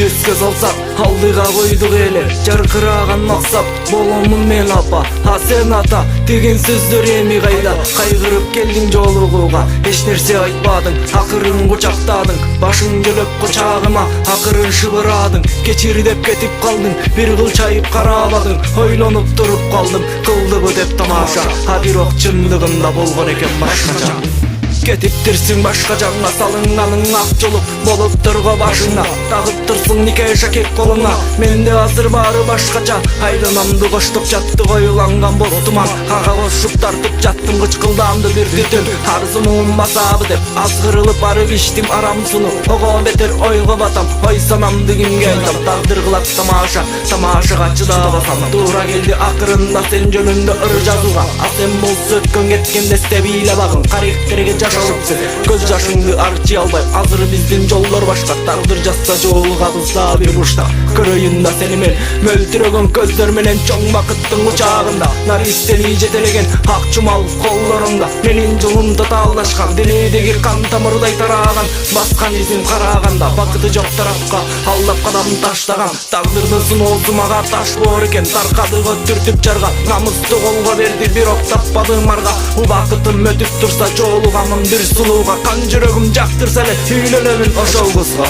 эске салсак алдыга койдук эле жаркыраган максат боломун мен апа сен ата деген сөздөр эми кайда кайгырып келдиң жолугууга эч нерсе айтпадың акырын кучактадың башың келип кучагыма акырын шыбырадың кечир деп кетип калдың бир кыл чайып карабадың ойлонуп туруп калдым кылдыбы деп тамаша бирок чындыгында болгон экен башкача кетиптирсиң башка жагыңа салынганың ак жолук болуп турго башыңа тагып турсуң нике шакек колуңа менде азыр баары башкача айланамды коштоп жатты коюланган боз туман ага кошуп тартып жаттым кычкылдаамды бир түтүн арзумуум басабы деп азгырылып барып иштим арам суну ого бетер ойго батам ой санамды кимге айтам тагдыр кылат тамаша тамашага чыдабасам туура келди акырында сен жөнүндө ыр жазууга сен болсо өткөн кеткенде эстеп ыйлабагын каректерге көз жашыңды арчый албай азыр биздин жолдор башка тагдыр жазса жолугабыз дагы бир бурчта көрөйүн да сени мен мөлтүрөгөн көздөр менен чоң бакыттын кучагында наристени жетелеген ак чумал коллоруңда менин жолумда таалашкан денедеги кан тамырдай тараган баскан изин караганда бакыты жок тарапка алдап кадам таштаган тагдырдын сыноосу мага таш боор экен таркады көтүртүп жарга намыстуу колго берди бирок таппадым марга убакытым өтүп турса жолугамын бир сулууга кан жүрөгүм жактырса эле үйлөнөмүн ошол кызга